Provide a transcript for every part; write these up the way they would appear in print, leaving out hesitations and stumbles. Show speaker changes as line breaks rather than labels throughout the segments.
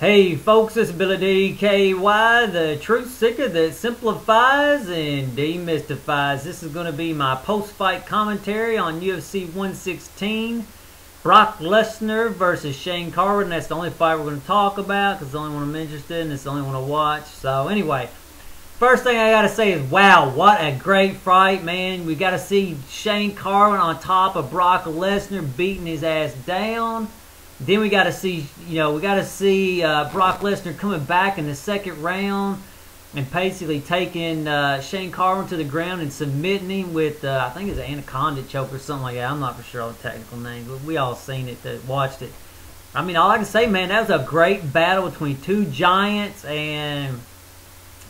Hey folks, it's Billy DKY, the truth seeker that simplifies and demystifies. This is going to be my post-fight commentary on UFC 116. Brock Lesnar versus Shane Carwin. That's the only fight we're going to talk about because it's the only one I'm interested in. It's the only one I watch. So anyway, first thing I got to say is, wow, what a great fight, man. We got to see Shane Carwin on top of Brock Lesnar beating his ass down. Then we got to see, Brock Lesnar coming back in the second round and basically taking Shane Carwin to the ground and submitting him with, I think it's an anaconda choke or something like that. I'm not for sure on the technical name, but we all seen it, that watched it. I mean, all I can say, man, that was a great battle between two giants, and,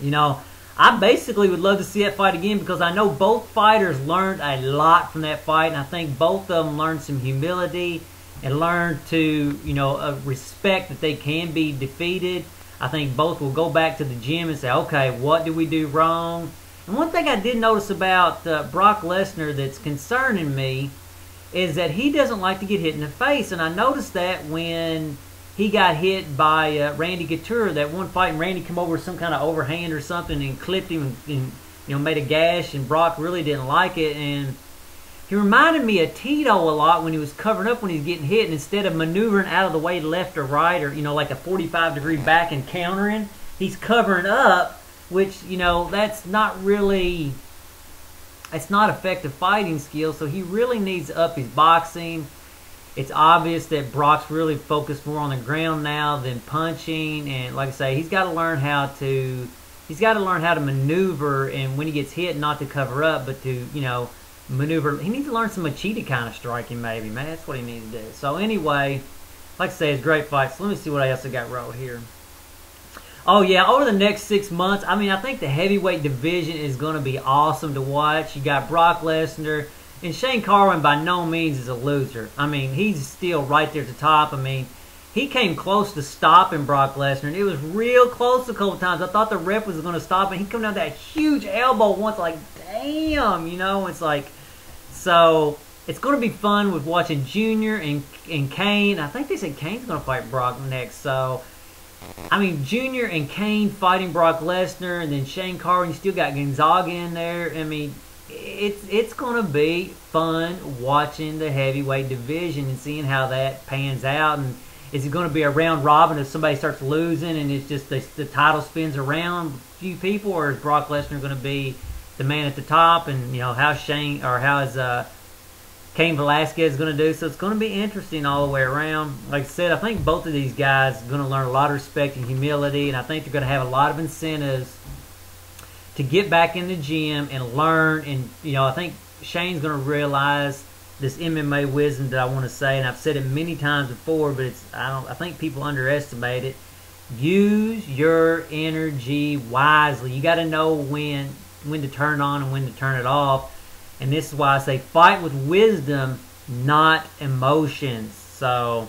I basically would love to see that fight again because I know both fighters learned a lot from that fight, and I think both of them learned some humility and learn to, respect that they can be defeated. I think both will go back to the gym and say, okay, what did we do wrong? And one thing I did notice about Brock Lesnar that's concerning me is that he doesn't like to get hit in the face. And I noticed that when he got hit by Randy Couture, that one fight, and Randy came over with some kind of overhand or something and clipped him and made a gash, and Brock really didn't like it. And he reminded me of Tito a lot when he was covering up when he was getting hit, and instead of maneuvering out of the way left or right, or like a 45-degree back and countering, he's covering up, which that's not really, it's not effective fighting skill. So he really needs to up his boxing. It's obvious that Brock's really focused more on the ground now than punching, and like I say, he's got to learn how to maneuver, and when he gets hit, not to cover up, but to maneuver. He needs to learn some Machida kind of striking, maybe, man. That's what he needs to do. So anyway, like I say, it's a great fight. So let me see what else I got wrote here. Oh yeah, over the next 6 months, I think the heavyweight division is going to be awesome to watch. You got Brock Lesnar, and Shane Carwin by no means is a loser. He's still right there at the top. He came close to stopping Brock Lesnar, and it was real close a couple times. I thought the ref was going to stop, and he come down that huge elbow once, like, damn, it's like. So it's going to be fun with watching Junior and Kane. I think they said Kane's going to fight Brock next. So, Junior and Kane fighting Brock Lesnar, and then Shane Carwin. You still got Gonzaga in there. It's going to be fun watching the heavyweight division and seeing how that pans out. And is it going to be a round robin if somebody starts losing and it's just the title spins around a few people, or is Brock Lesnar going to be the man at the top? And how is Cain Velasquez going to do? So it's going to be interesting all the way around. Like I said, I think both of these guys are going to learn a lot of respect and humility, and I think they're going to have a lot of incentives to get back in the gym and learn. And I think Shane's going to realize this MMA wisdom that I want to say, and I've said it many times before, but I think people underestimate it. Use your energy wisely. You got to know when to turn it on and when to turn it off. And this is why I say fight with wisdom, not emotions. So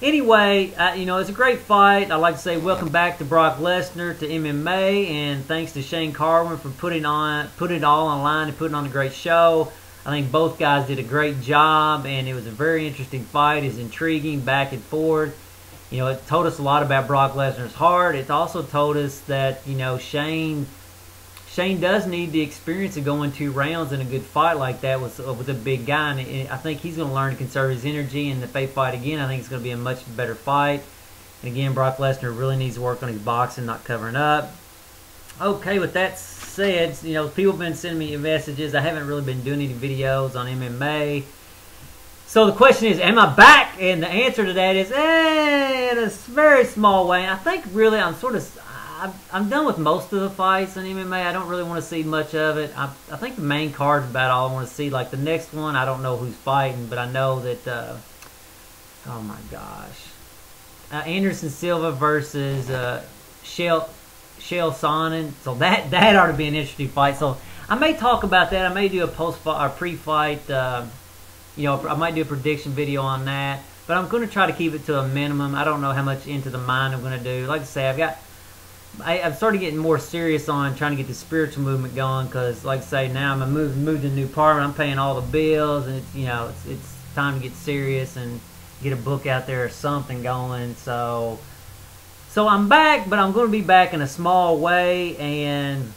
anyway, it's a great fight. I'd like to say welcome back to Brock Lesnar to MMA, and thanks to Shane Carwin for putting it all online and putting on a great show. I think both guys did a great job, and it was a very interesting fight. It's intriguing, back and forth. It told us a lot about Brock Lesnar's heart. It also told us that, Shane does need the experience of going 2 rounds in a good fight like that with a big guy. And I think he's going to learn to conserve his energy, and if they fight again, I think it's going to be a much better fight. And again, Brock Lesnar really needs to work on his boxing, not covering up. Okay, with that said, people have been sending me messages. I haven't really been doing any videos on MMA. So the question is, am I back? And the answer to that is, in a very small way. I think really I'm done with most of the fights in MMA. I don't really want to see much of it. I think the main card's about all I want to see. Like the next one, I don't know who's fighting, but I know that, oh my gosh. Anderson Silva versus Chael Sonnen. So that ought to be an interesting fight. So I may talk about that. I may do a pre-fight, I might do a prediction video on that. But I'm going to try to keep it to a minimum. I don't know how much into the mind I'm going to do. Like I say, I've started getting more serious on trying to get the spiritual movement going, because, like I say, now I'm moved to a new apartment. I'm paying all the bills, and it's time to get serious and get a book out there or something going. So So I'm back, but I'm going to be back in a small way, and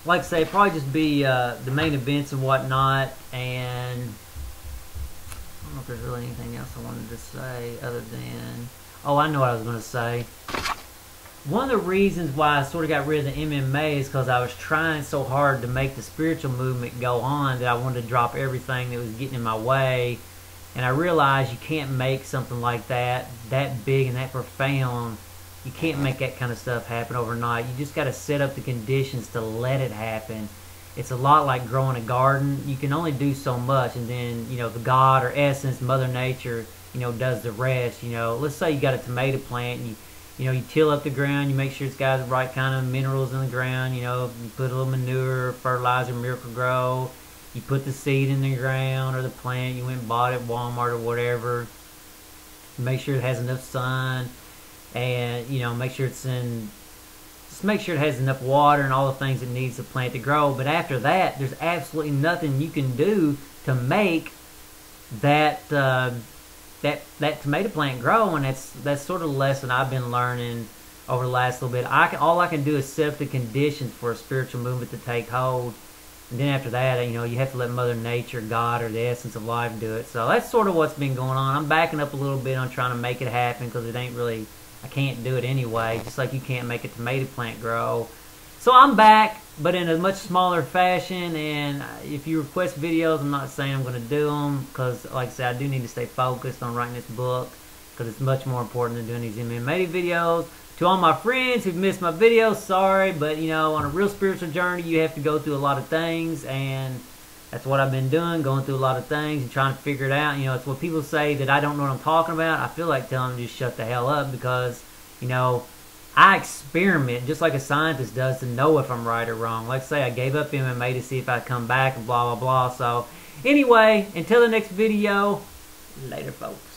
like I say, probably just be the main events and whatnot, and I don't know if there's really anything else I wanted to say other than, oh, I know what I was going to say. One of the reasons why I sort of got rid of the MMA is because I was trying so hard to make the spiritual movement go on that I wanted to drop everything that was getting in my way. And I realized you can't make something like that big and that profound. You can't make that kind of stuff happen overnight. You just got to set up the conditions to let it happen. It's a lot like growing a garden. You can only do so much, and then, you know, the God or essence, Mother Nature, you know, does the rest. You know, let's say you got a tomato plant, and you till up the ground, you make sure it's got the right kind of minerals in the ground, you know, you put a little manure, fertilizer, Miracle-Gro, you put the seed in the ground or the plant, you went and bought it at Walmart or whatever, make sure it has enough sun, and, you know, make sure it's in, just make sure it has enough water and all the things it needs the plant to grow. But after that, there's absolutely nothing you can do to make that that tomato plant grow, and that's sort of the lesson I've been learning over the last little bit. All I can do is set up the conditions for a spiritual movement to take hold, and then after that, you know, you have to let Mother Nature, God, or the essence of life do it. So that's sort of what's been going on. I'm backing up a little bit on trying to make it happen because it ain't really, I can't do it anyway, just like you can't make a tomato plant grow. So I'm back, but in a much smaller fashion, and if you request videos, I'm not saying I'm going to do them, because like I said, I do need to stay focused on writing this book, because it's much more important than doing these MMA videos. To all my friends who've missed my videos, sorry, but you know, on a real spiritual journey, you have to go through a lot of things, and that's what I've been doing, going through a lot of things and trying to figure it out. You know, it's what people say that I don't know what I'm talking about. I feel like telling them to just shut the hell up, because, you know, I experiment just like a scientist does to know if I'm right or wrong. Like I say, I gave up MMA to see if I'd come back and blah, blah, blah. So, anyway, until the next video, later, folks.